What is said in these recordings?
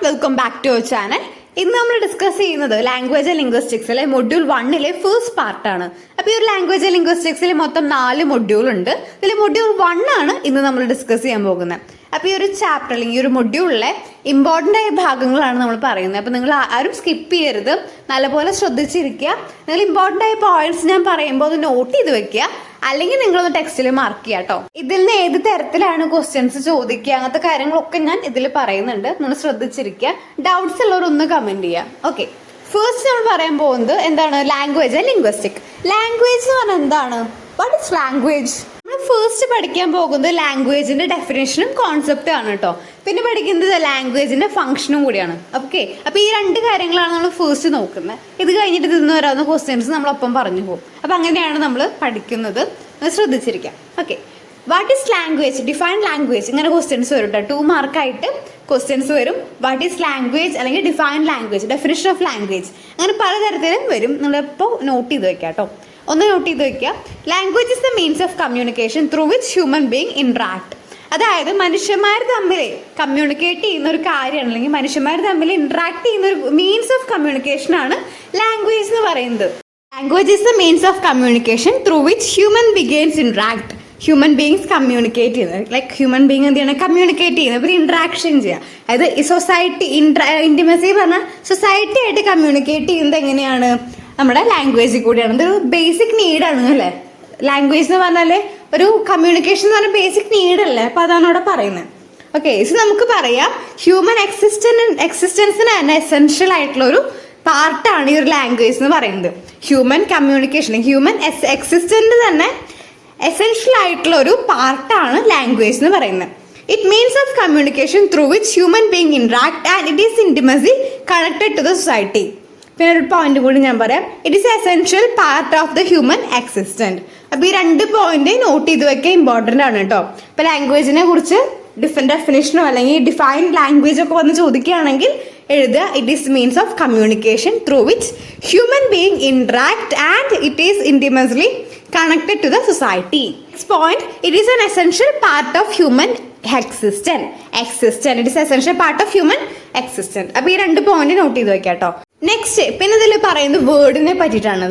Welcome back to our channel. ഇന്ന് നമ്മൾ discuss ചെയ്യുന്നത് ലാംഗ്വേജ് ആൻഡ് ലിംഗ്വിസ്റ്റിക്സിലെ മൊഡ്യൂൾ 1 ഫസ്റ്റ് പാർട്ടാണ്. അപ്പോൾ ഈ ഒരു ലാംഗ്വേജ് ആൻഡ് ലിംഗ്വിസ്റ്റിക്സിൽ മൊത്തം 4 മൊഡ്യൂൾ ഉണ്ട്. ഇതിൽ മൊഡ്യൂൾ 1 ആണ് ഇന്ന് നമ്മൾ ഡിസ്കസ് ചെയ്യാൻ പോകുന്നത്. അപ്പോൾ ഈ ഒരു ചാപ്റ്റർ അല്ലെങ്കിൽ ഈ ഒരു മൊഡ്യൂളിലെ ഇമ്പോർട്ടൻ്റ് ആയ ഭാഗങ്ങളാണ് നമ്മൾ പറയുന്നത്. അപ്പോൾ നിങ്ങൾ ആരും സ്കിപ്പ് ചെയ്യരുത്, നല്ലപോലെ ശ്രദ്ധിച്ചിരിക്കുക. നിങ്ങൾ ഇമ്പോർട്ടൻ്റ് ആയ പോയിന്റ്സ് ഞാൻ പറയുമ്പോൾ അത് നോട്ട് ചെയ്ത് വെക്കുക, അല്ലെങ്കിൽ നിങ്ങളൊന്ന് ടെക്സ്റ്റിൽ മാർക്ക് ചെയ്യുക കേട്ടോ. ഇതിൽ നിന്ന് ഏത് തരത്തിലാണ് ക്വസ്റ്റ്യൻസ് ചോദിക്കുക, അങ്ങനത്തെ കാര്യങ്ങളൊക്കെ ഞാൻ ഇതിൽ പറയുന്നുണ്ട്. നിങ്ങൾ ശ്രദ്ധിച്ചിരിക്കുക. ഡൗട്ട്സ് ഉള്ളവരൊന്ന് കമന്റ് ചെയ്യുക. ഓക്കെ, ഫസ്റ്റ് നമ്മൾ പറയാൻ പോകുന്നത് എന്താണ്? Language and linguistic. ലാംഗ്വേജ് എന്ന് പറഞ്ഞാൽ എന്താണ്? What is language? നമ്മൾ ഫസ്റ്റ് പഠിക്കാൻ പോകുന്നത് ലാംഗ്വേജിന്റെ ഡെഫിനേഷനും കോൺസെപ്റ്റും ആണ് കേട്ടോ. പിന്നെ പഠിക്കുന്നത് ലാംഗ്വേജിന്റെ ഫംഗ്ഷനും കൂടിയാണ്. ഓക്കെ, അപ്പൊ ഈ 2 കാര്യങ്ങളാണ് നമ്മൾ ഫസ്റ്റ് നോക്കുന്നത്. ഇത് കഴിഞ്ഞിട്ട് ഇതിന്ന് വരാവുന്ന ക്വസ്റ്റ്യൻസ് നമ്മളൊപ്പം പറഞ്ഞു പോകും. അപ്പൊ അങ്ങനെയാണ് നമ്മൾ പഠിക്കുന്നത്. ശ്രദ്ധിച്ചിരിക്കാം. Okay, what is language? Define language. ഇങ്ങനെ ക്വസ്റ്റ്യൻസ് വരും കേട്ടോ. 2 മാർക്കായിട്ട് ക്വസ്റ്റ്യൻസ് വരും. വാട്ട് ഈസ് ലാംഗ്വേജ് അല്ലെങ്കിൽ define language, definition of language, അങ്ങനെ പലതരത്തിലും വരും. നിങ്ങളിപ്പോൾ നോട്ട് ചെയ്ത് വെക്കാം കേട്ടോ. ഒന്ന് നോട്ട് ചെയ്ത് വെക്കുക. Language is the means of communication through which human being interact. അതായത് മനുഷ്യന്മാർ തമ്മിൽ കമ്മ്യൂണിക്കേറ്റ് ചെയ്യുന്ന ഒരു കാര്യമാണ്, അല്ലെങ്കിൽ മനുഷ്യന്മാർ തമ്മിൽ ഇന്ററാക്ട് ചെയ്യുന്ന ഒരു മീൻസ് ഓഫ് കമ്മ്യൂണിക്കേഷൻ ആണ് ലാംഗ്വേജ് എന്ന് പറയുന്നത്. Language is the means of communication through which human begins interact. Human beings communicate ചെയ്യുന്നത്, ലൈക്ക് ഹ്യൂമൻ ബീങ് എന്ത് ചെയ്യണം? കമ്മ്യൂണിക്കേറ്റ് ചെയ്യുന്നത്, ഒരു ഇന്ററാക്ഷൻ ചെയ്യുക. അതായത് ഈ സൊസൈറ്റി ഇന്റിമസി പറഞ്ഞാൽ സൊസൈറ്റി ആയിട്ട് കമ്മ്യൂണിക്കേറ്റ് ചെയ്യുന്നത് എങ്ങനെയാണ്? നമ്മുടെ ലാംഗ്വേജിൽ കൂടിയാണ്. ഇതൊരു ബേസിക് നീഡാണ് അല്ലേ? ലാംഗ്വേജ് എന്ന് പറഞ്ഞാൽ ഒരു കമ്മ്യൂണിക്കേഷൻ എന്ന് പറഞ്ഞാൽ ബേസിക് നീഡല്ലേ? അപ്പൊ അതാണ് അവിടെ പറയുന്നത്. ഓക്കെ, ഇത് നമുക്ക് പറയാം ഹ്യൂമൻ എക്സിസ്റ്റൻസിന് തന്നെ എസെൻഷ്യൽ ആയിട്ടുള്ള ഒരു പാർട്ടാണ് ഈ ഒരു ലാംഗ്വേജ് എന്ന് പറയുന്നത്. ഹ്യൂമൻ കമ്മ്യൂണിക്കേഷൻ, ഹ്യൂമൻ എക്സിസ്റ്റന്റ് തന്നെ എസെൻഷ്യൽ ആയിട്ടുള്ള ഒരു പാർട്ടാണ് ലാംഗ്വേജ് എന്ന് പറയുന്നത്. It means of communication through which human being interact and it is intimacy connected to the society. പിന്നെ ഒരു പോയിന്റ് കൂടി ഞാൻ പറയാം. It is essential part of the human existent. അപ്പൊ ഈ 2 പോയിന്റ് നോട്ട് ചെയ്ത് വെക്കാൻ ഇമ്പോർട്ടന്റ് ആണ് കേട്ടോ. ഇപ്പൊ ലാംഗ്വേജിനെ കുറിച്ച് ഡെഫിനേഷനോ അല്ലെങ്കിൽ ഡിഫൈൻ ലാംഗ്വേജ് ഒക്കെ വന്ന് ചോദിക്കുകയാണെങ്കിൽ എഴുതുക, it is means of communication through which human being interact and it is intimately connected to the society. Next point, it is an essential part of human existent. It is essential part of human existent. അപ്പൊ ഈ 2 point not ചെയ്ത് വെക്കാം കേട്ടോ. Next, പിന്നെ ഇതിൽ പറയുന്നത് വേർഡിനെ പറ്റിയിട്ടാണ്.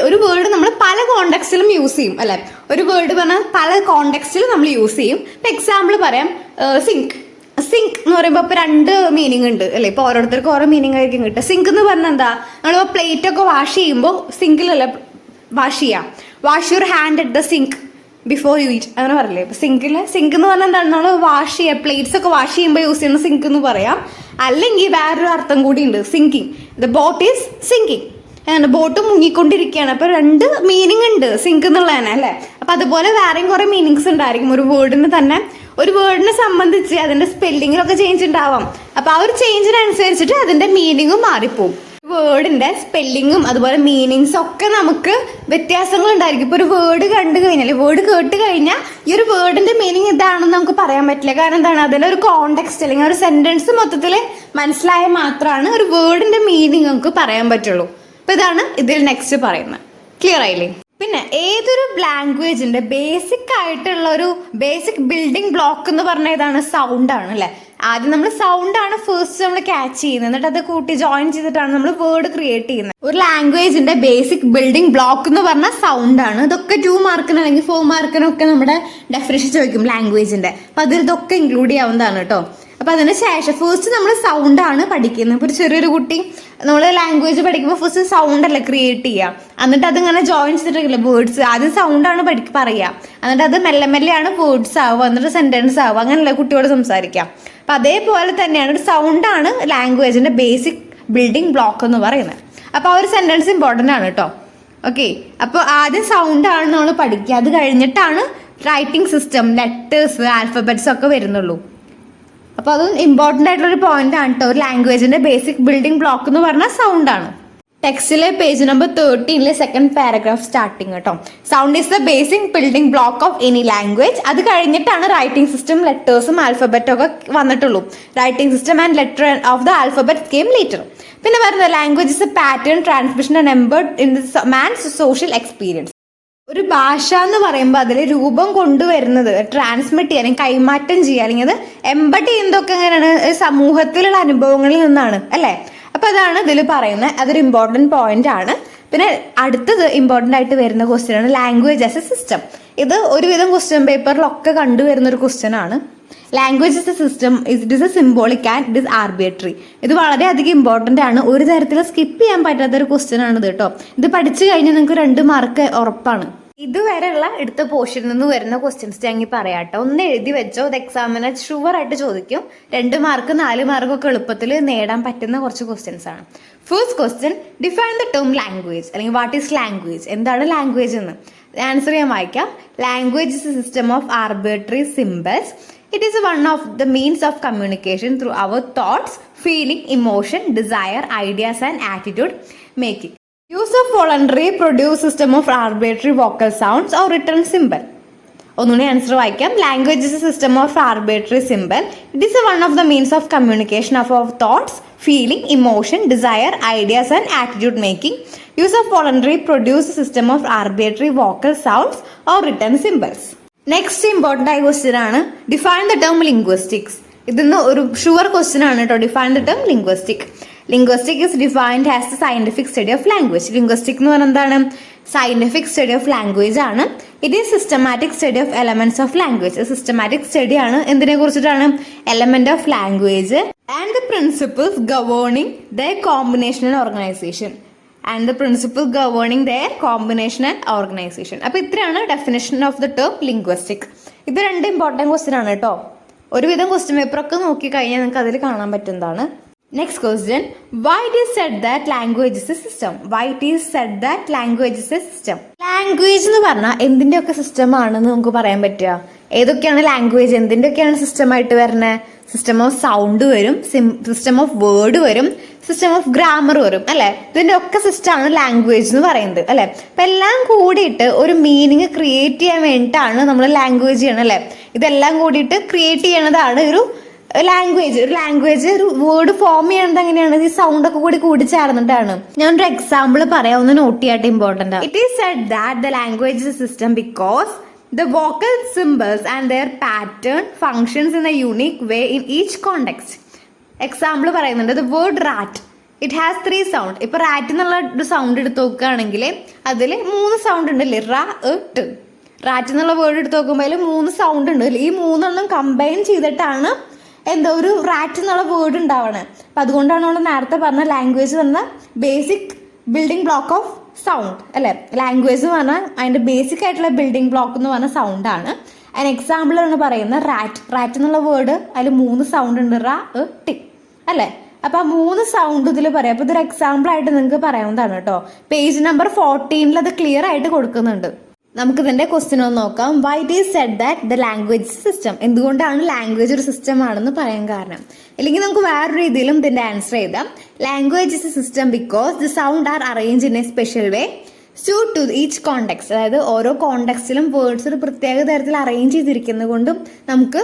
ഒരു വേർഡ് നമ്മൾ പല കോണ്ടെക്സ്റ്റിലും യൂസ് ചെയ്യും അല്ലെ? ഒരു വേർഡ് പറഞ്ഞാൽ പല കോണ്ടെക്സ്റ്റിലും നമ്മൾ യൂസ് ചെയ്യും. ഇപ്പൊ എക്സാമ്പിൾ പറയാം, സിങ്ക് എന്ന് പറയുമ്പോൾ ഇപ്പൊ 2 മീനിങ് ഉണ്ട് അല്ലെ? ഇപ്പൊ ഓരോരുത്തർക്ക് ഓരോ മീനിങ് ആയിരിക്കും കിട്ടുക. സിങ്ക് എന്ന് പറഞ്ഞാൽ എന്താ? നമ്മളിപ്പോ പ്ലേറ്റ് ഒക്കെ വാഷ് ചെയ്യുമ്പോൾ സിങ്കിലല്ല വാഷ് ചെയ്യാം. Wash your hand at the sink before you eat, അങ്ങനെ പറയില്ലേ? ഇപ്പൊ സിങ്ക് എന്ന് പറഞ്ഞാൽ എന്താണ്? നമ്മൾ വാഷ് ചെയ്യുക, പ്ലേറ്റ്സ് ഒക്കെ വാഷ് ചെയ്യുമ്പോൾ യൂസ് ചെയ്യുന്ന സിങ്ക് എന്ന് പറയാം. അല്ലെങ്കിൽ വേറൊരു അർത്ഥം കൂടി ഉണ്ട്, sinking. The boat is sinking. Boat മുങ്ങിക്കൊണ്ടിരിക്കുകയാണ്. അപ്പൊ 2 മീനിങ് ഉണ്ട് സിങ്ക് എന്നുള്ളതന്നെ അല്ലെ? അപ്പൊ അതുപോലെ വേറെയും കുറെ മീനിങ്സ് ഉണ്ടായിരിക്കും ഒരു വേർഡിന് തന്നെ. ഒരു വേർഡിനെ സംബന്ധിച്ച് അതിന്റെ സ്പെല്ലിങ്ങിലൊക്കെ ചേഞ്ച് ഉണ്ടാവാം. അപ്പൊ ആ ഒരു ചേഞ്ചിനനുസരിച്ചിട്ട് അതിന്റെ മീനിങ്ങും മാറിപ്പോവും. വേർഡിന്റെ സ്പെല്ലിങ്ങും അതുപോലെ മീനിങ്സും ഒക്കെ നമുക്ക് വ്യത്യാസങ്ങൾ ഉണ്ടായിരിക്കും. ഇപ്പൊ ഒരു വേർഡ് കണ്ടു കഴിഞ്ഞാൽ, വേർഡ് കേട്ട് കഴിഞ്ഞാൽ ഈ ഒരു വേർഡിന്റെ മീനിങ് ഇതാണെന്ന് നമുക്ക് പറയാൻ പറ്റില്ല. കാരണം എന്താണ്? അതിന്റെ ഒരു കോണ്ടെക്സ്റ്റ് അല്ലെങ്കിൽ ഒരു സെന്റൻസ് മൊത്തത്തിൽ മനസ്സിലായാൽ മാത്രമാണ് ഒരു വേർഡിന്റെ മീനിങ് നമുക്ക് പറയാൻ പറ്റുള്ളൂ. അപ്പൊ ഇതാണ് ഇതിൽ നെക്സ്റ്റ് പറയുന്നത്. ക്ലിയർ ആയില്ലേ? പിന്നെ ഏതൊരു ലാംഗ്വേജിന്റെ ബേസിക് ആയിട്ടുള്ള ഒരു ബേസിക് ബിൽഡിംഗ് ബ്ലോക്ക് എന്ന് പറഞ്ഞാൽ ഇതാണ്, സൗണ്ട് ആണ് അല്ലെ? ആദ്യം നമ്മൾ സൗണ്ട് ആണ് ഫസ്റ്റ് നമ്മൾ ക്യാച്ച് ചെയ്യുന്നത്, എന്നിട്ട് അത് കൂട്ടി ജോയിൻ ചെയ്തിട്ടാണ് നമ്മൾ വേർഡ് ക്രിയേറ്റ് ചെയ്യുന്നത്. ഒരു ലാംഗ്വേജിന്റെ ബേസിക് ബിൽഡിംഗ് ബ്ലോക്ക് എന്ന് പറഞ്ഞാൽ സൗണ്ട് ആണ്. ഇതൊക്കെ 2 മാർക്കിന് അല്ലെങ്കിൽ 4 മാർക്കിനൊക്കെ നമ്മുടെ ഡെഫിനിഷൻ ചോദിക്കും ലാംഗ്വേജിന്റെ. അപ്പൊ അതിൽ ഇതൊക്കെ ഇൻക്ലൂഡ് ചെയ്യാവുന്നതാണ് കേട്ടോ. അപ്പൊ അതിന് ശേഷം ഫസ്റ്റ് നമ്മൾ സൗണ്ട് ആണ് പഠിക്കുന്നത്. ഇപ്പൊ ഒരു ചെറിയൊരു കുട്ടി നമ്മൾ ലാംഗ്വേജ് പഠിക്കുമ്പോൾ ഫസ്റ്റ് സൗണ്ട് അല്ലേ ക്രിയേറ്റ് ചെയ്യുക, എന്നിട്ട് അതിങ്ങനെ ജോയിൻ ചെയ്തിട്ടില്ല വേർഡ്സ്. ആദ്യം സൗണ്ട് ആണ് പറയുക, എന്നിട്ട് അത് മെല്ലെ മെല്ലെയാണ് വേർഡ്സ് ആവുക, എന്നിട്ട് സെന്റൻസ് ആവുക. അങ്ങനെയല്ല കുട്ടിയോട് സംസാരിക്കാം. അപ്പൊ അതേപോലെ തന്നെയാണ് ഒരു സൗണ്ട് ആണ് ലാംഗ്വേജിന്റെ ബേസിക് ബിൽഡിംഗ് ബ്ലോക്ക് എന്ന് പറയുന്നത്. അപ്പൊ ആ ഒരു സെന്റൻസ് ഇമ്പോർട്ടന്റ് ആണ് കേട്ടോ. ഓക്കെ, അപ്പൊ ആദ്യം സൗണ്ട് ആണ് നമ്മൾ പഠിക്കുക, അത് കഴിഞ്ഞിട്ടാണ് റൈറ്റിംഗ് സിസ്റ്റം, ലെറ്റേഴ്സ്, ആൽഫബറ്റ്സ് ഒക്കെ വരുന്നുള്ളൂ. അപ്പൊ അത് ഇമ്പോർട്ടന്റ് ആയിട്ടുള്ള ഒരു പോയിന്റ് ആണ് കേട്ടോ. ഒരു ലാംഗ്വേജിന്റെ ബേസിക് ബിൽഡിംഗ് ബ്ലോക്ക് എന്ന് പറഞ്ഞാൽ സൗണ്ട് ആണ്. ടെക്സ്റ്റിലെ page number 13 second paragraph starting കേട്ടോ. Sound is the basic building block of any language. അത് കഴിഞ്ഞിട്ടാണ് റൈറ്റിംഗ് സിസ്റ്റം, ലെറ്റേഴ്സും ആൽഫബറ്റും ഒക്കെ വന്നിട്ടുള്ളൂ. Writing system and letter of the alphabet came later. പിന്നെ പറയുന്നത് language is a pattern transmission and embed in the man's social experience. ഒരു ഭാഷ എന്ന് പറയുമ്പോൾ അതിൽ രൂപം കൊണ്ടുവരുന്നത് ട്രാൻസ്മിറ്റ് ചെയ്യാൻ അല്ലെങ്കിൽ കൈമാറ്റം ചെയ്യുക അല്ലെങ്കിൽ അത് എംബഡ് ചെയ്യുന്നതൊക്കെ എങ്ങനെയാണ് സമൂഹത്തിലുള്ള അനുഭവങ്ങളിൽ നിന്നാണ് അല്ലേ. അപ്പൊ അതാണ് ഇതിൽ പറയുന്നത്. അതൊരു ഇമ്പോർട്ടൻറ്റ് പോയിന്റ് ആണ്. പിന്നെ അടുത്തത് ഇമ്പോർട്ടൻ്റ് ആയിട്ട് വരുന്ന ക്വസ്റ്റ്യൻ ആണ് ലാംഗ്വേജ് ആസ് എ സിസ്റ്റം. ഇത് ഒരുവിധം ക്വസ്റ്റ്യൻ പേപ്പറിലൊക്കെ കണ്ടുവരുന്ന ഒരു ക്വസ്റ്റ്യൻ ആണ്. Language is a system, it is A symbolic and it is arbitrary. ഇത് വളരെയധികം ഇമ്പോർട്ടൻ്റ് ആണ്. ഒരു തരത്തിൽ സ്കിപ്പ് ചെയ്യാൻ പറ്റാത്ത ഒരു ക്വസ്റ്റ്യൻ ആണ് ഇത് കേട്ടോ. ഇത് പഠിച്ചു കഴിഞ്ഞാൽ നിങ്ങൾക്ക് 2 മാർക്ക് ഉറപ്പാണ്. ഇതുവരെയുള്ള എടുത്ത പോർഷനിൽ നിന്ന് വരുന്ന ക്വസ്റ്റ്യൻസ് ഞാൻ പറയാട്ടോ. ഒന്ന് എഴുതി വെച്ചോ, ഇത് എക്സാമിന് ഷുവർ ആയിട്ട് ചോദിക്കും. 2 മാർക്ക് 4 മാർക്കൊക്കെ എളുപ്പത്തിൽ നേടാൻ പറ്റുന്ന കുറച്ച് ക്വസ്റ്റ്യൻസ് ആണ്. First question, define the term language അല്ലെങ്കിൽ വാട്ട് ഈസ് ലാംഗ്വേജ്, എന്താണ് ലാംഗ്വേജ് എന്ന്. ആൻസർ ഞാൻ വായിക്കാം. Language is a system of arbitrary symbols. It is one of the means of communication through our thoughts, feeling, emotion, desire, ideas and attitude making. Use of voluntary produce system of arbitrary vocal sounds or written symbol. ഒന്നുകൂടി answer വായിക്കാം. Language is a system of arbitrary symbol. It is one of the means of communication of our thoughts, feeling, emotion, desire, ideas and attitude making. Use of voluntary produce system of arbitrary vocal sounds or written symbols. Next important ആയ question ആണ് define the term linguistics. ഇതിന്ന് ഒരു sure question ആണ് കേട്ടോ. Define the term linguistic. Linguistic is defined as the scientific study of language. Linguistic എന്ന് പറഞ്ഞാൽ എന്താണ്? Scientific study of language ആണ്. It is systematic study of elements of language. Systematic study ആണ്. എന്തിനെ കുറിച്ചിട്ടാണ്? Element of language and the principles governing their combination and organization. അപ്പൊ ഇത്രയാണ് definition of the term linguistic. ഇത് 2 ഇമ്പോർട്ടൻറ്റ് ക്വസ്റ്റ്യൻ ആണ് കേട്ടോ. ഒരുവിധം ക്വസ്റ്റ്യൻ പേപ്പർ ഒക്കെ നോക്കി കഴിഞ്ഞാൽ നിങ്ങൾക്ക് അതിൽ കാണാൻ പറ്റുന്നതാണ്. Next question, why it is said that language is a system? Language എന്ന് പറഞ്ഞാൽ എന്തിൻ്റെയൊക്കെ സിസ്റ്റം ആണെന്ന് നമുക്ക് പറയാൻ പറ്റുക. ഏതൊക്കെയാണ് ലാംഗ്വേജ്, എന്തിൻ്റെയൊക്കെയാണ് സിസ്റ്റം ആയിട്ട് വരുന്നത്? സിസ്റ്റം ഓഫ് സൗണ്ട് വരും, സിസ്റ്റം ഓഫ് വേർഡ് വരും, സിസ്റ്റം ഓഫ് ഗ്രാമർ വരും അല്ലെ. ഇതിന്റെ ഒക്കെ സിസ്റ്റമാണ് ലാംഗ്വേജ് എന്ന് പറയുന്നത് അല്ലെ. അപ്പൊ എല്ലാം കൂടിയിട്ട് ഒരു മീനിങ് ക്രിയേറ്റ് ചെയ്യാൻ വേണ്ടിയിട്ടാണ് നമ്മൾ ലാംഗ്വേജ് ചെയ്യണം അല്ലെ. ഇതെല്ലാം കൂടിയിട്ട് ക്രിയേറ്റ് ചെയ്യണതാണ് ഒരു ലാംഗ്വേജ്. ഒരു വേർഡ് ഫോം ചെയ്യണത് എങ്ങനെയാണ്? ഈ സൗണ്ട് ഒക്കെ കൂടി ചേർന്നിട്ടാണ്. ഞാനൊരു എക്സാമ്പിൾ പറയാം, ഒന്ന് നോട്ട് ചെയ്യാട്ട് important. It is said that the language is a system because the vocal symbols and their pattern functions in a unique way in each context. Example പറയുന്നുണ്ട്. The word rat, it has 3 sound. ഇപ്പൊ rat എന്നുള്ള ഒരു sound എടുത്ത് നോക്കുകയാണെങ്കിൽ അതിൽ 3 sound ഉണ്ടല്ലേ? റ്. Rat എന്നുള്ള വേർഡ് എടുത്ത് നോക്കുമ്പോൾ അതിൽ 3 സൗണ്ട് ഉണ്ട്. ഈ 3 കമ്പൈൻ ചെയ്തിട്ടാണ് ഒരു റാറ്റ് എന്നുള്ള വേർഡ് ഉണ്ടാവണേ. അപ്പൊ അതുകൊണ്ടാണ് നമ്മൾ നേരത്തെ പറഞ്ഞ ലാംഗ്വേജ് പറഞ്ഞ basic building block of sound അല്ലെ. ലാംഗ്വേജ് എന്ന് പറഞ്ഞാൽ അതിന്റെ ബേസിക് ആയിട്ടുള്ള ബിൽഡിംഗ് ബ്ലോക്ക് എന്ന് പറഞ്ഞ സൗണ്ട് ആണ്. അതിന് എക്സാമ്പിൾ ആണ് പറയുന്നത് റാറ്റ് എന്നുള്ള വേർഡ് അതിൽ 3 സൗണ്ട് ഉണ്ട്. ടി അല്ലെ. അപ്പൊ ആ 3 സൗണ്ട് ഇതിൽ പറയാം. അപ്പൊ ഇതൊരു എക്സാമ്പിൾ ആയിട്ട് നിങ്ങൾക്ക് പറയാവുന്നതാണ് കേട്ടോ. പേജ് നമ്പർ 14 അത് ക്ലിയർ ആയിട്ട് കൊടുക്കുന്നുണ്ട്. നമുക്ക് ഇതിന്റെ ക്വസ്റ്റ്യൻ ഒന്ന് നോക്കാം. Y it is said that the language system. എന്തുകൊണ്ടാണ് ലാംഗ്വേജ് ഒരു സിസ്റ്റം ആണെന്ന് പറയാൻ കാരണം? അല്ലെങ്കിൽ നമുക്ക് വേറൊരു രീതിയിലും ഇതിന്റെ ആൻസർ എഴുതാം. Language is a system because the sound are arrange in a special way suit to each context. അതായത് ഓരോ കോണ്ടെക്സ്റ്റിലും വേർഡ്സ് ഒരു പ്രത്യേക തരത്തിൽ അറേഞ്ച് ചെയ്തിരിക്കുന്നത് കൊണ്ടും നമുക്ക്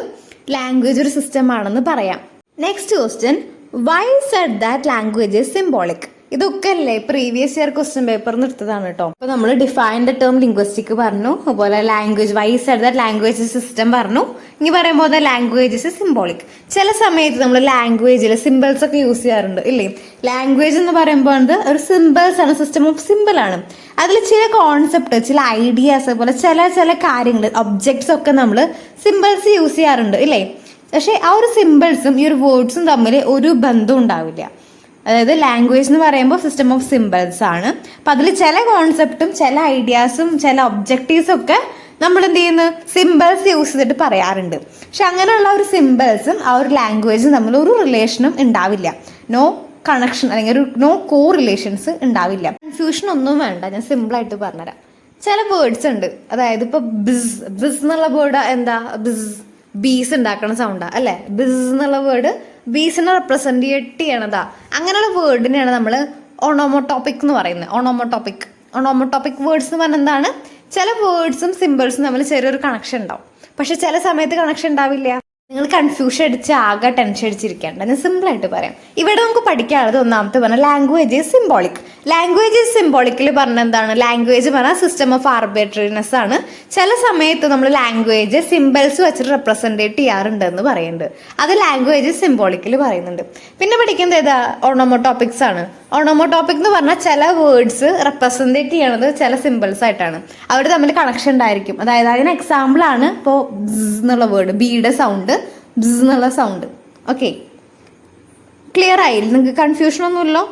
ലാംഗ്വേജ് ഒരു സിസ്റ്റം ആണെന്ന് പറയാം. Next question, why said that language is symbolic. ഇതൊക്കെ അല്ലേ പ്രീവിയസ് ഇയർ ക്വസ്റ്റ്യൻ പേപ്പറിൽ എടുത്തതാണ് കേട്ടോ. അപ്പൊ നമ്മൾ ഡിഫൈൻ ദ ടേം ലിംഗ്വിസ്റ്റിക് പറഞ്ഞു, അതുപോലെ language why said that language system പറഞ്ഞു. ഇനി പറയുമ്പോൾ ലാംഗ്വേജ് ഇസ് സിംബോളിക്. ചില സമയത്ത് നമ്മൾ ലാംഗ്വേജിൽ സിമ്പിൾസ് ഒക്കെ യൂസ് ചെയ്യാറുണ്ട് ഇല്ലേ. ലാംഗ്വേജ് എന്ന് പറയുമ്പോൾ ഒരു സിമ്പിൾസ് ആണ്, സിസ്റ്റം ഓഫ് സിമ്പിൾ ആണ്. അതിൽ ചില കോൺസെപ്റ്റ്, ചില ഐഡിയാസ്, അതുപോലെ ചില കാര്യങ്ങൾ, ഒബ്ജക്ട്സ് ഒക്കെ നമ്മൾ സിമ്പിൾസ് യൂസ് ചെയ്യാറുണ്ട് ഇല്ലേ. പക്ഷെ ആ ഒരു സിമ്പിൾസും ഈ ഒരു വേർഡ്സും തമ്മിൽ ഒരു ബന്ധം ഉണ്ടാവില്ല. അതായത് ലാംഗ്വേജ് എന്ന് പറയുമ്പോൾ സിസ്റ്റം ഓഫ് സിമ്പിൾസ് ആണ്. അപ്പൊ അതിൽ ചില കോൺസെപ്റ്റും ചില ഐഡിയാസും ചില ഒബ്ജക്റ്റീവ്സും ഒക്കെ നമ്മൾ എന്ത് ചെയ്യുന്നു? സിമ്പിൾസ് യൂസ് ചെയ്തിട്ട് പറയാറുണ്ട്. പക്ഷെ അങ്ങനെയുള്ള ഒരു സിമ്പിൾസും ആ ഒരു ലാംഗ്വേജും തമ്മിൽ ഒരു റിലേഷനും ഉണ്ടാവില്ല. നോ കണക്ഷൻ അല്ലെങ്കിൽ ഒരു നോ കോ റിലേഷൻസ് ഉണ്ടാവില്ല. കൺഫ്യൂഷൻ ഒന്നും വേണ്ട, ഞാൻ സിമ്പിൾ ആയിട്ട് പറഞ്ഞുതരാം. ചില വേർഡ്സ് ഉണ്ട്, അതായത് ഇപ്പൊ ബിസ് എന്നുള്ള വേർഡ് എന്താ? ബീസ് ഉണ്ടാക്കണ സൗണ്ടാ അല്ലെ. ബിസ് എന്നുള്ള വേർഡ് ബീസിനെ റെപ്രസെന്റ് ചെയ്യണതാ. അങ്ങനെയുള്ള വേർഡിനെയാണ് നമ്മൾ ഓണോമോട്ടോപ്പിക് എന്ന് പറയുന്നത്. ഓണോമോട്ടോപ്പിക് വേർഡ്സ് എന്ന് പറഞ്ഞാൽ എന്താണ്? ചില വേർഡ്സും സിമ്പിൾസും തമ്മിൽ ചെറിയൊരു കണക്ഷൻ ഉണ്ടാവും, പക്ഷെ ചില സമയത്ത് കണക്ഷൻ ഉണ്ടാവില്ല. നിങ്ങൾ കൺഫ്യൂഷൻ അടിച്ച് ആകെ ടെൻഷൻ അടിച്ചിരിക്കേണ്ട. ഞാൻ സിമ്പിളായിട്ട് പറയാം. ഇവിടെ നമുക്ക് പഠിക്കാനുള്ളത് ഒന്നാമത്തെ പറഞ്ഞാൽ language is symbolic. Language is സിംബോളിക്കിൽ പറഞ്ഞ എന്താണ്? ലാംഗ്വേജ് പറഞ്ഞാൽ സിസ്റ്റം ഓഫ് ആർബിട്രറിനെസ് ആണ്. ചില സമയത്ത് നമ്മൾ ലാംഗ്വേജ് സിംബൽസ് വെച്ചിട്ട് റെപ്രസെൻറ്റേറ്റ് ചെയ്യാറുണ്ട് എന്ന് പറയുന്നുണ്ട്. അത് ലാംഗ്വേജ് സിംബോളിക്കിൽ പറയുന്നുണ്ട്. പിന്നെ പഠിക്കുന്നത് ഏതാ? ഓണോമോടോപിക്സ് ആണ്. ഓണോമോടോപിക് എന്ന് പറഞ്ഞാൽ ചില വേർഡ്സ് റെപ്രസെൻറ്റേറ്റ് ചെയ്യണത് ചില സിമ്പിൾസ് ആയിട്ടാണ്. അവർ തമ്മിൽ കണക്ഷൻ ഉണ്ടായിരിക്കും. അതായത് അതിന് എക്സാമ്പിൾ ആണ് ഇപ്പോൾ ബ്സ് എന്നുള്ള വേർഡ്, ബിയുടെ സൗണ്ട്, ബ്സ് എന്നുള്ള സൗണ്ട്. ഓക്കെ, ക്ലിയർ ആയില്ല? നിങ്ങൾക്ക് കൺഫ്യൂഷൻ ഒന്നുമില്ലോ?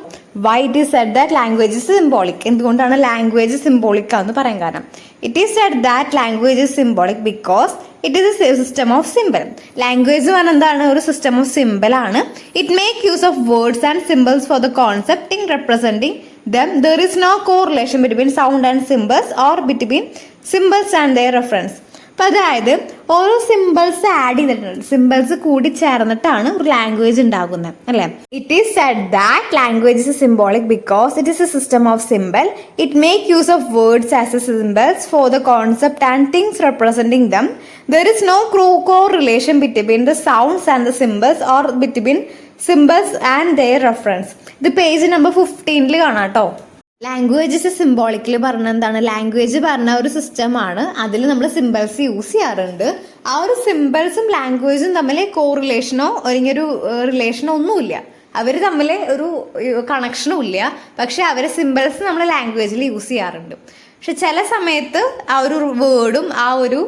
Why it is said that language is symbolic? എന്തുകൊണ്ടാണ് ലാംഗ്വേജ് സിംബോളിക് ആണെന്ന് പറയാൻ കാരണം, it is said that language is symbolic because it is a system of simple. Language പറഞ്ഞാൽ എന്താണ്? ഒരു സിസ്റ്റം ഓഫ് സിമ്പിൾ ആണ്. It make use of words and simples for the concept in representing them. There is no correlation between sound and symbols or between symbols and their reference. അപ്പം അതായത് ഓരോ symbols add ചെയ്തിട്ടുണ്ട്, symbols കൂടി ചേർന്നിട്ടാണ് ഒരു language ഉണ്ടാകുന്നത്, അല്ലേ? It is said that language is symbolic because it is a system of symbol. It make use of words as a symbols for the concept and things representing them. There is no correlation between the sounds and the symbols or between symbols and their reference. ഇത് page number 15 കാണാം കേട്ടോ. Languages സിംബോളിക്കിൽ പറഞ്ഞ എന്താണ്? Language പറഞ്ഞ ഒരു സിസ്റ്റമാണ്, അതിൽ നമ്മൾ സിമ്പിൾസ് യൂസ് ചെയ്യാറുണ്ട്. ആ ഒരു സിമ്പിൾസും ലാംഗ്വേജും തമ്മിൽ കോറിലേഷനോ അല്ലെങ്കിൽ ഒരു റിലേഷനോ ഒന്നുമില്ല. അവർ തമ്മിൽ ഒരു കണക്ഷനും ഇല്ല. പക്ഷെ അവരെ സിമ്പിൾസ് നമ്മൾ ലാംഗ്വേജിൽ യൂസ് ചെയ്യാറുണ്ട്. പക്ഷെ ചില സമയത്ത് ആ ഒരു വേർഡും ആ ഒരു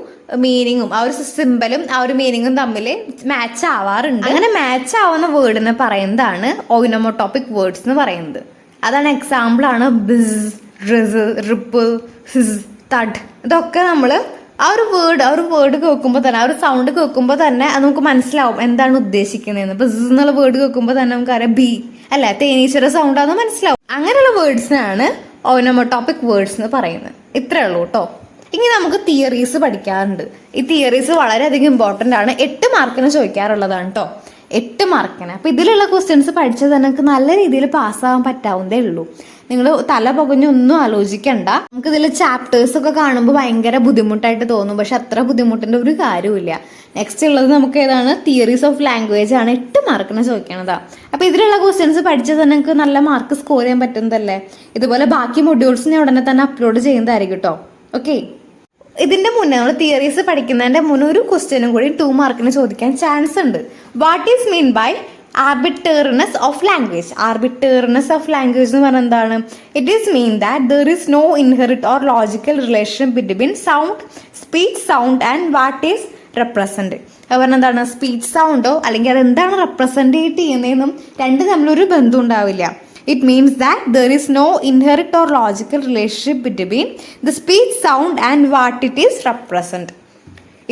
മീനിങ്ങും ആ ഒരു സിമ്പലും ആ ഒരു മീനിങ്ങും തമ്മിൽ മാച്ച് ആവാറുണ്ട്. അങ്ങനെ മാച്ച് ആവുന്ന വേർഡിനെ പറയുന്നതാണ് ഓയിനോമോടോപിക് വേർഡ്സ് എന്ന് പറയുന്നത്. അതാണ് എക്സാമ്പിളാണ് ബിസ്, റിസ്, റിപ്പിൾ, ഹിസ്, തഡ്. ഇതൊക്കെ നമ്മൾ ആ ഒരു വേർഡ് കേൾക്കുമ്പോൾ തന്നെ, ആ ഒരു സൗണ്ട് കേൾക്കുമ്പോൾ തന്നെ അത് നമുക്ക് മനസ്സിലാവും എന്താണ് ഉദ്ദേശിക്കുന്നതെന്ന്. ബിസ് എന്നുള്ള വേർഡ് കേൾക്കുമ്പോൾ തന്നെ നമുക്കറിയാം ബി അല്ല, തേനീച്ചയുടെ സൗണ്ടാണെന്ന് മനസ്സിലാവും. അങ്ങനെയുള്ള വേർഡ്സിനാണ് ഓയിനോമോടോപിക് വേർഡ്സ് എന്ന് പറയുന്നത്. ഇത്രയേ ഉള്ളൂ കേട്ടോ. ഇനി നമുക്ക് തിയറീസ് പഠിക്കാറുണ്ട്. ഈ തിയറീസ് വളരെയധികം ഇമ്പോർട്ടൻ്റ് ആണ്. 8 മാർക്കിന് ചോദിക്കാറുള്ളതാണ് കേട്ടോ, 8 മാർക്കിന്. അപ്പോൾ ഇതിലുള്ള ക്വസ്റ്റ്യൻസ് പഠിച്ചത് നിങ്ങൾക്ക് നല്ല രീതിയിൽ പാസ്സാവാൻ പറ്റാവുന്നതേ ഉള്ളൂ. നിങ്ങൾ തല പുകഞ്ഞൊന്നും ആലോചിക്കണ്ട. നമുക്കിതിൽ ചാപ്റ്റേഴ്സ് ഒക്കെ കാണുമ്പോൾ ഭയങ്കര ബുദ്ധിമുട്ടായിട്ട് തോന്നും, പക്ഷെ അത്ര ബുദ്ധിമുട്ടിൻ്റെ ഒരു കാര്യമില്ല. നെക്സ്റ്റ് ഉള്ളത് നമുക്ക് ഏതാണ്? തിയറീസ് ഓഫ് ലാംഗ്വേജ് ആണ്. 8 മാർക്കിന് ചോദിക്കണതാ. അപ്പോൾ ഇതിലുള്ള ക്വസ്റ്റ്യൻസ് പഠിച്ചാൽ തന്നെ നിങ്ങൾക്ക് നല്ല മാർക്ക് സ്കോർ ചെയ്യാൻ പറ്റുന്നതല്ലേ. ഇതുപോലെ ബാക്കി മൊഡ്യൂൾസ് ഞാൻ ഉടനെ തന്നെ അപ്ലോഡ് ചെയ്യുന്നതായിരിക്കും കേട്ടോ. ഓക്കെ, ഇതിന്റെ മുന്നേ നമ്മൾ തിയറീസ് പഠിക്കുന്നതിന്റെ മുന്നേ ഒരു ക്വസ്റ്റ്യനും കൂടി 2 മാർക്കിന് ചോദിക്കാൻ ചാൻസ് ഉണ്ട്. What is mean by arbitrariness of language? Arbitrariness of language എന്ന് പറഞ്ഞാൽ എന്താണ്? It is mean that there is no inherit or logical relation between sound, speech sound and what is represent. അത് പറഞ്ഞാൽ എന്താണ്? സ്പീച്ച് സൗണ്ടോ അല്ലെങ്കിൽ അതെന്താണ് represent ചെയ്യുന്നതെന്നും രണ്ടും തമ്മിലൊരു ബന്ധം ഉണ്ടാവില്ല. It means that there is no inherent or logical relationship between the speech sound and what it is represent.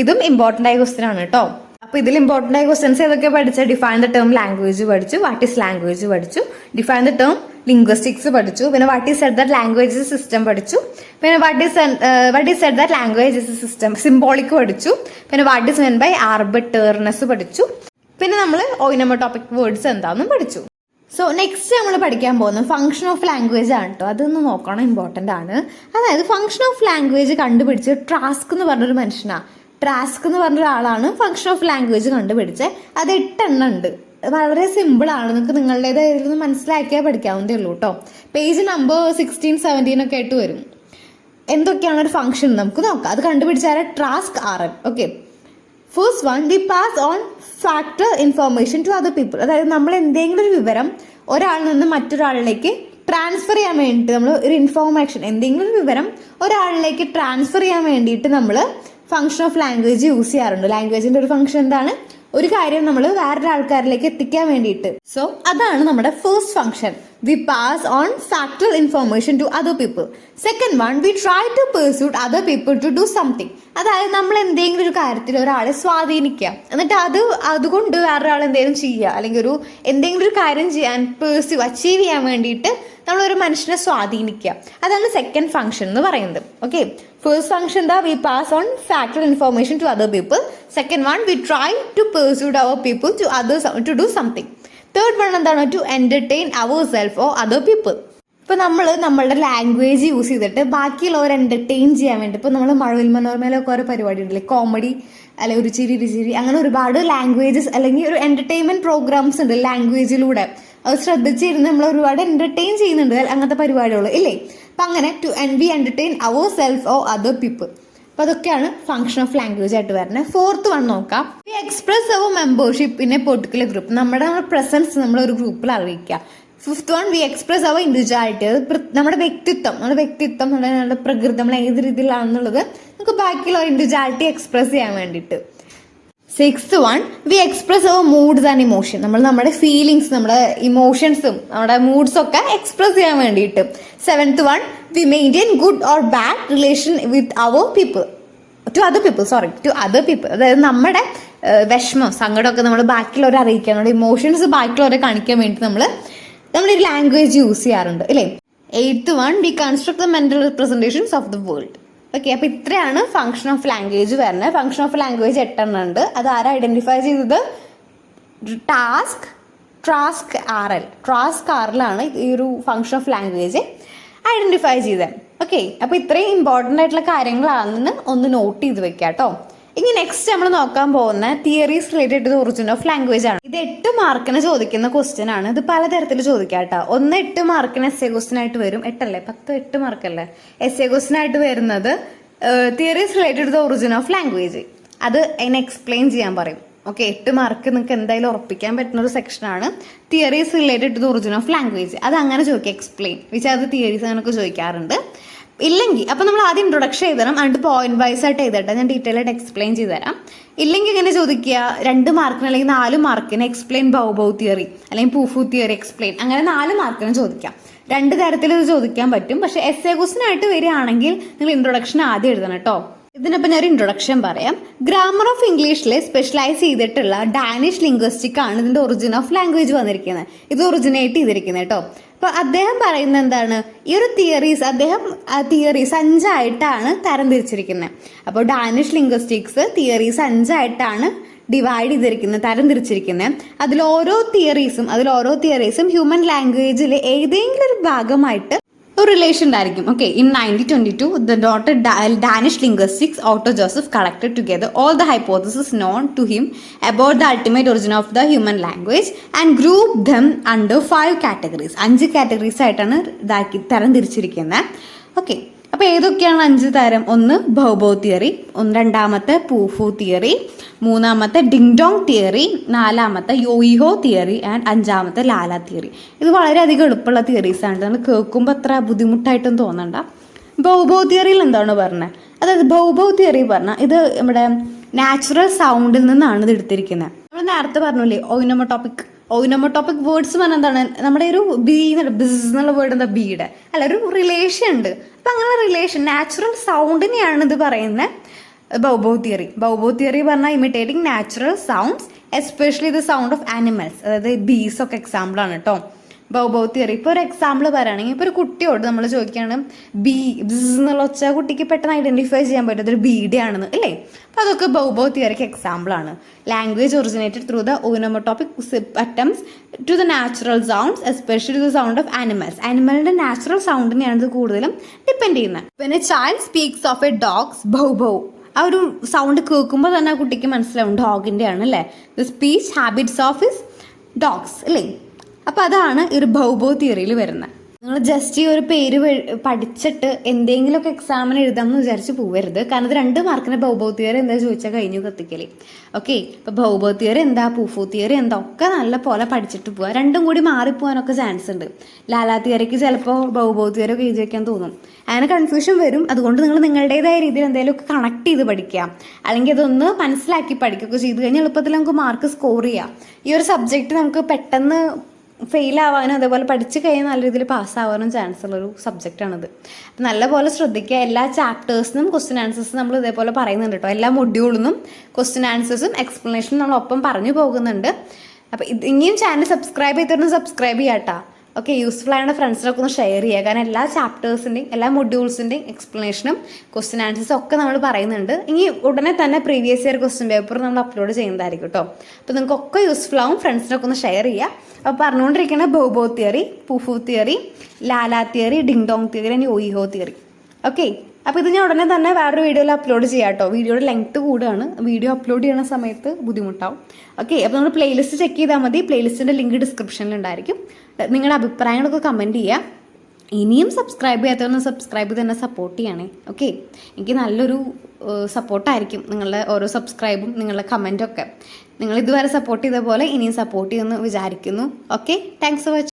ഇതും ഇമ്പോർട്ടൻ്റ് ആയ ക്വസ്റ്റ്യൻ ആണ് കേട്ടോ. അപ്പോൾ ഇതിൽ ഇമ്പോർട്ടൻ്റ് ആയ ക്വസ്റ്റ്യൻസ് ഏതൊക്കെ പഠിച്ചു? ഡിഫൈൻ ദ ടേം ലാംഗ്വേജ് പഠിച്ചു, വാട്ട് ഈസ് ലാംഗ്വേജ് പഠിച്ചു, ഡിഫൈൻ ദ ടേം ലിംഗ്വിസ്റ്റിക്സ് പഠിച്ചു, പിന്നെ what is said that language is system പഠിച്ചു, പിന്നെ what is said that language is system symbolic പഠിച്ചു, പിന്നെ വാട്ട് ഈസ് മെൻ ബൈ ആർബിട്രറിനെസ് പഠിച്ചു, പിന്നെ നമ്മൾ ഓയിനോമോടോപിക് വേർഡ്സ് എന്താണെന്നും പഠിച്ചു. സോ നെക്സ്റ്റ് നമ്മൾ പഠിക്കാൻ പോകുന്നത് ഫംഗ്ഷൻ ഓഫ് ലാംഗ്വേജ് ആണ് കേട്ടോ. അതൊന്ന് നോക്കണം, ഇമ്പോർട്ടൻ്റ് ആണ്. അതായത് ഫംഗ്ഷൻ ഓഫ് ലാംഗ്വേജ് കണ്ടുപിടിച്ച് ട്രാസ്ക് എന്ന് പറഞ്ഞൊരു മനുഷ്യനാണ്. ട്രാസ്ക് എന്ന് പറഞ്ഞ ഒരാളാണ് ഫംഗ്ഷൻ ഓഫ് ലാംഗ്വേജ് കണ്ടുപിടിച്ചത്. അത് 8 എണ്ണം ഉണ്ട്. വളരെ സിമ്പിളാണ്. നിങ്ങൾക്ക് നിങ്ങളുടേതായിരുന്നു മനസ്സിലാക്കിയാൽ പഠിക്കാവുന്നതേ ഉള്ളൂ കേട്ടോ. പേജ് നമ്പർ 16, 17 ഒക്കെ ആയിട്ട് വരും. എന്തൊക്കെയാണ് ഒരു ഫംഗ്ഷൻ നമുക്ക് നോക്കാം. അത് കണ്ടുപിടിച്ചാൽ Trask RM. Okay, first one, we pass on factual information to other people. അതായത് നമ്മൾ എന്തെങ്കിലും ഒരു വിവരം ഒരാളിൽ നിന്ന് മറ്റൊരാളിലേക്ക് ട്രാൻസ്ഫർ ചെയ്യാൻ വേണ്ടിയിട്ട് നമ്മൾ ഒരു ഇൻഫോർമേഷൻ, എന്തെങ്കിലും ഒരു വിവരം ഒരാളിലേക്ക് ട്രാൻസ്ഫർ ചെയ്യാൻ വേണ്ടിയിട്ട് നമ്മൾ ഫംഗ്ഷൻ ഓഫ് ലാംഗ്വേജ് യൂസ് ചെയ്യാറുണ്ട്. ലാംഗ്വേജിൻ്റെ ഒരു ഫംഗ്ഷൻ എന്താണ്? ഒരു കാര്യം നമ്മൾ വേറൊരു ആൾക്കാരിലേക്ക് എത്തിക്കാൻ വേണ്ടിയിട്ട്. സോ അതാണ് നമ്മുടെ first function. We pass on factual information to other people. Second one, we try to persuade other people to do something. അതായത് നമ്മൾ എന്തെങ്കിലും ഒരു കാര്യത്തിൽ ഒരാളെ സ്വാധീനിക്കുക, എന്നിട്ട് അതുകൊണ്ട് വേറൊരാൾ എന്തെങ്കിലും ചെയ്യുക, അല്ലെങ്കിൽ എന്തെങ്കിലും ഒരു കാര്യം ചെയ്യാൻ അച്ചീവ് ചെയ്യാൻ വേണ്ടിയിട്ട് നമ്മളൊരു മനുഷ്യനെ സ്വാധീനിക്കുക. അതാണ് സെക്കൻഡ് ഫംഗ്ഷൻ എന്ന് പറയുന്നത്. ഓക്കെ, ഫസ്റ്റ് ഫംഗ്ഷൻ എന്താ? We pass on factual information to other people. Second one, we try to persuade our people to do something. Third one എന്താണ്? To entertain our self or other people. ഇപ്പോൾ നമ്മൾ നമ്മളുടെ language use ചെയ്തിട്ട് ബാക്കിയുള്ളവരെ entertain ചെയ്യാൻ വേണ്ടി ഇപ്പോൾ നമ്മൾ മഴവിൽ മനോരമയിലൊക്കെ ഓരോ പരിപാടി ഉണ്ടല്ലേ, കോമഡി അല്ലെങ്കിൽ ഒരു ചിരി ഇരുചിരി, അങ്ങനെ ഒരുപാട് ലാംഗ്വേജസ് അല്ലെങ്കിൽ ഒരു എൻ്റർടൈൻമെൻറ്റ് പ്രോഗ്രാംസ് ഉണ്ട് ലാംഗ്വേജിലൂടെ. അത് ശ്രദ്ധിച്ചിരുന്ന് നമ്മൾ ഒരുപാട് എൻ്റർടൈൻ ചെയ്യുന്നുണ്ട് അങ്ങനത്തെ പരിപാടികൾ ഇല്ലേ. അപ്പം അങ്ങനെ to we entertain our self or other people. അപ്പോൾ അതൊക്കെയാണ് ഫംഗ്ഷൻ ഓഫ് ലാംഗ്വേജ് ആയിട്ട് വരുന്നത്. 4th വൺ നോക്കാം. We express our membership in a particular group. നമ്മുടെ പ്രസൻസ് നമ്മളൊരു ഗ്രൂപ്പിൽ അറിയിക്കുക. 5th one we express our individuality. അത് നമ്മുടെ വ്യക്തിത്വം നമ്മുടെ പ്രകൃതി നമ്മൾ ഏത് രീതിയിലാണെന്നുള്ളത് നമുക്ക് ബാക്കിയുള്ള ഇൻഡിവിജ്വാലിറ്റി എക്സ്പ്രസ് ചെയ്യാൻ വേണ്ടിയിട്ട്. 6th one we express our moods and emotion. നമ്മുടെ ഫീലിങ്സ്, നമ്മുടെ ഇമോഷൻസും നമ്മുടെ മൂഡ്സും ഒക്കെ എക്സ്പ്രസ് ചെയ്യാൻ വേണ്ടിയിട്ട്. 7th one we maintain good or bad relation with our people to other people. അതായത് നമ്മുടെ വിഷമം സങ്കടമൊക്കെ നമ്മൾ ബാക്കിയുള്ളവരെ അറിയിക്കാൻ, നമ്മുടെ ഇമോഷൻസ് ബാക്കിയുള്ളവരെ കാണിക്കാൻ വേണ്ടി നമ്മളൊരു ലാംഗ്വേജ് യൂസ് ചെയ്യാറുണ്ട് അല്ലേ. 8th one we construct the mental representations of the world. Okay, അപ്പോൾ ഇത്രയാണ് ഫംഗ്ഷൻ ഓഫ് ലാംഗ്വേജ് വരുന്നത്. ഫംഗ്ഷൻ ഓഫ് ലാംഗ്വേജ് 8 എണ്ണം ഉണ്ട്. അത് ആരാ ഐഡന്റിഫൈ ചെയ്തത്? ട്രാസ്ക് ആറിലാണ് ഈ ഒരു ഫംഗ്ഷൻ ഓഫ് ലാംഗ്വേജ് ഐഡന്റിഫൈ ചെയ്തത്. ഓക്കെ, അപ്പോൾ ഇത്രയും ഇമ്പോർട്ടൻ്റ് ആയിട്ടുള്ള കാര്യങ്ങളാണെന്ന് ഒന്ന് നോട്ട് ചെയ്ത് വെക്കാം കേട്ടോ. ഇനി നെക്സ്റ്റ് നമ്മൾ നോക്കാൻ പോകുന്ന theories related to the origin of language ആണ്. ഇത് 8 മാർക്കിന് ചോദിക്കുന്ന ക്വസ്റ്റ്യൻ ആണ്. ഇത് പലതരത്തിൽ ചോദിക്കാം കേട്ടോ. 8 മാർക്കിന് എസ് എ ക്വസ്റ്റ്യൻ ആയിട്ട് വരും. 8 മാർക്കല്ലേ എസ് എ ക്വസ്റ്റ്യൻ ആയിട്ട് വരുന്നത് theories related to the origin of language. അത് അതിനെ എക്സ്പ്ലെയിൻ ചെയ്യാൻ പറയും. ഓക്കെ, 8 മാർക്ക് നിങ്ങൾക്ക് എന്തായാലും ഉറപ്പിക്കാൻ പറ്റുന്ന ഒരു സെക്ഷനാണ് theories related to the origin of language. അത് അങ്ങനെ ചോദിക്കുക, എക്സ്പ്ലെയിൻ വിച്ച് അത് തിയറീസ് അങ്ങനെയൊക്കെ ചോദിക്കാറുണ്ട്. ഇല്ലെങ്കിൽ അപ്പോൾ നമ്മൾ ആദ്യം ഇൻട്രൊഡക്ഷൻ എഴുതണം, എന്നിട്ട് പോയിന്റ് വൈസ് ആയിട്ട് എഴുതട്ടെ, ഞാൻ ഡീറ്റെയിൽ ആയിട്ട് എക്സ്പ്ലെയിൻ ചെയ്ത് തരാം. ഇല്ലെങ്കിൽ ഇങ്ങനെ ചോദിക്കുക 2 മാർക്കിന് അല്ലെങ്കിൽ 4 മാർക്കിന് എക്സ്പ്ലെയിൻ ബൗബൗ തിയറി അല്ലെങ്കിൽ പൂഫു തിയറി എക്സ്പ്ലെയിൻ, അങ്ങനെ 4 മാർക്കിന് ചോദിക്കാം. 2 തരത്തിൽ ഇത് ചോദിക്കാൻ പറ്റും. പക്ഷേ എസ് എ ക്വസ്റ്റ്യൻ ആയിട്ട് വരികയാണെങ്കിൽ നിങ്ങൾ ഇൻട്രൊഡക്ഷൻ ആദ്യം എഴുതണം കേട്ടോ. ഇതിനപ്പം ഞാനൊരു ഇൻട്രൊഡക്ഷൻ പറയാം. ഗ്രാമർ ഓഫ് ഇംഗ്ലീഷിൽ സ്പെഷ്യലൈസ് ചെയ്തിട്ടുള്ള ഡാനിഷ് ലിംഗ്വിസ്റ്റിക് ആണ് ഇതിന്റെ ഒറിജിൻ ഓഫ് ലാംഗ്വേജ് വന്നിരിക്കുന്നത്. ഇത് ഒറിജിനേറ്റ് ചെയ്തിരിക്കുന്നത് കേട്ടോ. അപ്പോൾ അദ്ദേഹം പറയുന്നത് എന്താണ്? ഈ ഒരു തിയറീസ് 5 ആയിട്ടാണ് തരംതിരിച്ചിരിക്കുന്നത്. അപ്പോൾ ഡാനിഷ് ലിംഗ്വിസ്റ്റിക്സ് തിയറീസ് 5 ആയിട്ടാണ് ഡിവൈഡ് ചെയ്തിരിക്കുന്നത്, തരംതിരിച്ചിരിക്കുന്നത്. അതിൽ ഓരോ തിയറീസും ഹ്യൂമൻ ലാംഗ്വേജിൽ ഏതെങ്കിലും ഒരു ഭാഗമായിട്ട് ഒരു റിലേഷൻ ഉണ്ടായിരിക്കും. Okay, in 1922 the noted Danish linguistics Otto Joseph collected together all the hypotheses known to him about the ultimate origin of the human language and grouped them under 5 categories. 5 categories ആയിട്ടാണ് തരംതിരിച്ചിരിക്കുന്നത്. Okay, അപ്പോൾ ഏതൊക്കെയാണ് 5 തരം? 1 bow wow theory, 2ാമത്തെ pooh pooh theory, 3ാമത്തെ ding dong theory, 4ാമത്തെ yo he ho theory and 5ാമത്തെ la la theory. ഇത് വളരെയധികം എളുപ്പമുള്ള തിയറീസാണ്. നമ്മൾ കേൾക്കുമ്പോൾ അത്ര ബുദ്ധിമുട്ടായിട്ടൊന്നും തോന്നണ്ട. ബൗബൗ തിയറിയിൽ എന്താണ് പറഞ്ഞത്? അതായത് ബൗബൗ തിയറി പറഞ്ഞാൽ ഇത് നമ്മുടെ നാച്ചുറൽ സൗണ്ടിൽ നിന്നാണ് ഇത് എടുത്തിരിക്കുന്നത്. നമ്മൾ നേരത്തെ പറഞ്ഞില്ലേ ഓയിനോമോട്ടോപ്പിക് വേർഡ്സ് പറഞ്ഞാൽ എന്താണ്? നമ്മുടെ ഒരു ബിസ് എന്നുള്ള വേർഡ് എന്താ? ബീഡ് അല്ല, ഒരു റിലേഷൻ ഉണ്ട്. അപ്പം അങ്ങനെ റിലേഷൻ നാച്ചുറൽ സൗണ്ടിനെയാണ് ഇത് പറയുന്നത് ബൗബൗ തിയറി പറഞ്ഞാൽ imitating natural sounds especially the sound of animals. അതായത് ബീസ് ഒക്കെ എക്സാമ്പിൾ ആണ് കേട്ടോ ബൗബൗ തിയറി. ഇപ്പോൾ ഒരു എക്സാമ്പിൾ പറയുകയാണെങ്കിൽ ഇപ്പോൾ ഒരു കുട്ടിയോട് നമ്മൾ ചോദിക്കുകയാണ് ബിസ് എന്നുള്ള ഒച്ച, കുട്ടിക്ക് പെട്ടെന്ന് ഐഡന്റിഫൈ ചെയ്യാൻ പറ്റും അതൊരു ബീഡിയാണെന്ന് അല്ലേ. അപ്പോൾ അതൊക്കെ ബൗബൗ തിയറിക്ക് എക്സാമ്പിൾ ആണ്. Language originated through the onomatopoeic attempts to the natural sounds especially the sound of animals. ആനിമലിന്റെ നാച്ചുറൽ സൗണ്ടിനെയാണ് ഇത് കൂടുതലും ഡിപ്പെൻഡ് ചെയ്യുന്നത്. പിന്നെ child speaks of a dog's bow wow. ആ ഒരു സൗണ്ട് കേൾക്കുമ്പോൾ തന്നെ ആ കുട്ടിക്ക് മനസ്സിലാവും ഡോഗിൻ്റെ ആണ് അല്ലേ. The speech habits of his dogs അല്ലേ. അപ്പോൾ അതാണ് ഒരു ബൗബൗ തിയറിയിൽ വരുന്നത്. നിങ്ങൾ ജസ്റ്റ് ഈ ഒരു പേര് പഠിച്ചിട്ട് എന്തെങ്കിലുമൊക്കെ എക്സാമിന് എഴുതാമെന്ന് വിചാരിച്ച് പോവരുത്. കാരണം ഇത് 2 മാർക്കിന് ബൗബൗ തിയറി എന്താ ചോദിച്ചാൽ കഴിഞ്ഞു കത്തിക്കല്. ഓക്കെ, ഇപ്പോൾ ബൗബൗ തിയറി എന്താ, പൂഫു തിയറി എന്താ ഒക്കെ നല്ല പോലെ പഠിച്ചിട്ട് പോവുക. 2ഉം കൂടി മാറിപ്പോകാനൊക്കെ ചാൻസ് ഉണ്ട്. ലാലാ തിയറിക്ക് ചിലപ്പോൾ ബൗബൗ തിയറി ഒക്കെ എഴുതി വയ്ക്കാൻ തോന്നും. അങ്ങനെ കൺഫ്യൂഷൻ വരും. അതുകൊണ്ട് നിങ്ങൾ നിങ്ങളുടേതായ രീതിയിൽ എന്തെങ്കിലുമൊക്കെ കണക്ട് ചെയ്ത് പഠിക്കുക, അല്ലെങ്കിൽ അതൊന്ന് മനസ്സിലാക്കി പഠിക്കുകയൊക്കെ ചെയ്ത് കഴിഞ്ഞാൽ എളുപ്പത്തിൽ നമുക്ക് മാർക്ക് സ്കോർ ചെയ്യാം. ഈ ഒരു സബ്ജക്റ്റ് നമുക്ക് പെട്ടെന്ന് ഫെയിൽ ആവാനും അതേപോലെ പഠിച്ച് കഴിഞ്ഞാൽ നല്ല രീതിയിൽ പാസ്സാവാനും ചാൻസ് ഉള്ളൊരു സബ്ജക്റ്റാണിത്. അപ്പം നല്ലപോലെ ശ്രദ്ധിക്കുക. എല്ലാ ചാപ്റ്റേഴ്സിനും ക്വസ്റ്റ്യൻ ആൻസേഴ്സ് നമ്മൾ ഇതേപോലെ പറയുന്നുണ്ട് കേട്ടോ. എല്ലാ മൊഡ്യൂളിനും ക്വസ്റ്റ്യൻ ആൻസേഴ്സും എക്സ്പ്ലനേഷനും നമ്മളൊപ്പം പറഞ്ഞു പോകുന്നുണ്ട്. അപ്പം ഇനിയും ചാനൽ സബ്സ്ക്രൈബ് ചെയ്തിട്ട് സബ്സ്ക്രൈബ് ചെയ്യാം കേട്ടോ. ഓക്കെ, യൂസ്ഫുൾ ആയ ഫ്രണ്ട്സിനൊക്കെ ഒന്ന് ഷെയർ ചെയ്യുക. കാരണം എല്ലാ ചാപ്റ്റേഴ്സിൻ്റെയും എല്ലാ മൊഡ്യൂൾസിൻ്റെയും എക്സ്പ്ലനേഷനും ക്വസ്റ്റ്യൻ ആൻസേഴ്സും ഒക്കെ നമ്മൾ പറയുന്നുണ്ട്. ഇനി ഉടനെ തന്നെ പ്രീവിയസ് ഇയർ ക്വസ്റ്റ്യൻ പേപ്പർ നമ്മൾ അപ്ലോഡ് ചെയ്യുന്നതായിരിക്കും കേട്ടോ. അപ്പോൾ നിങ്ങൾക്കൊക്കെ യൂസ്ഫുൾ ആവും. ഫ്രണ്ട്സിനൊക്കെ ഒന്ന് ഷെയർ ചെയ്യുക. അപ്പോൾ പറഞ്ഞുകൊണ്ടിരിക്കുന്ന bow wow theory, pooh pooh theory, la la theory, ding dong theory, and yo he ho theory. Okay, അപ്പോൾ ഇത് ഞാൻ ഉടനെ തന്നെ വേറൊരു വീഡിയോയിൽ അപ്ലോഡ് ചെയ്യാം കേട്ടോ. വീഡിയോയുടെ ലെങ്ത്ത് കൂടുകയാണ്, വീഡിയോ അപ്ലോഡ് ചെയ്യുന്ന സമയത്ത് ബുദ്ധിമുട്ടാവും. ഓക്കെ, അപ്പോൾ നമ്മൾ പ്ലേലിസ്റ്റ് ചെക്ക് ചെയ്താൽ മതി. പ്ലേലിസ്റ്റിൻ്റെ ലിങ്ക് ഡിസ്ക്രിപ്ഷനിൽ ഉണ്ടായിരിക്കും. നിങ്ങളുടെ അഭിപ്രായങ്ങളൊക്കെ കമൻറ്റ് ചെയ്യുക. ഇനിയും സബ്സ്ക്രൈബ് ചെയ്യാത്തവരൊന്ന് സബ്സ്ക്രൈബ് ചെയ്ത് തന്നെ സപ്പോർട്ട് ചെയ്യണേ. ഓക്കെ, എനിക്ക് നല്ലൊരു സപ്പോർട്ടായിരിക്കും നിങ്ങളുടെ ഓരോ സബ്സ്ക്രൈബും നിങ്ങളുടെ കമൻറ്റൊക്കെ. നിങ്ങൾ ഇതുവരെ സപ്പോർട്ട് ചെയ്ത പോലെ ഇനിയും സപ്പോർട്ട് ചെയ്യുമെന്ന് വിചാരിക്കുന്നു. Okay, thanks for watching.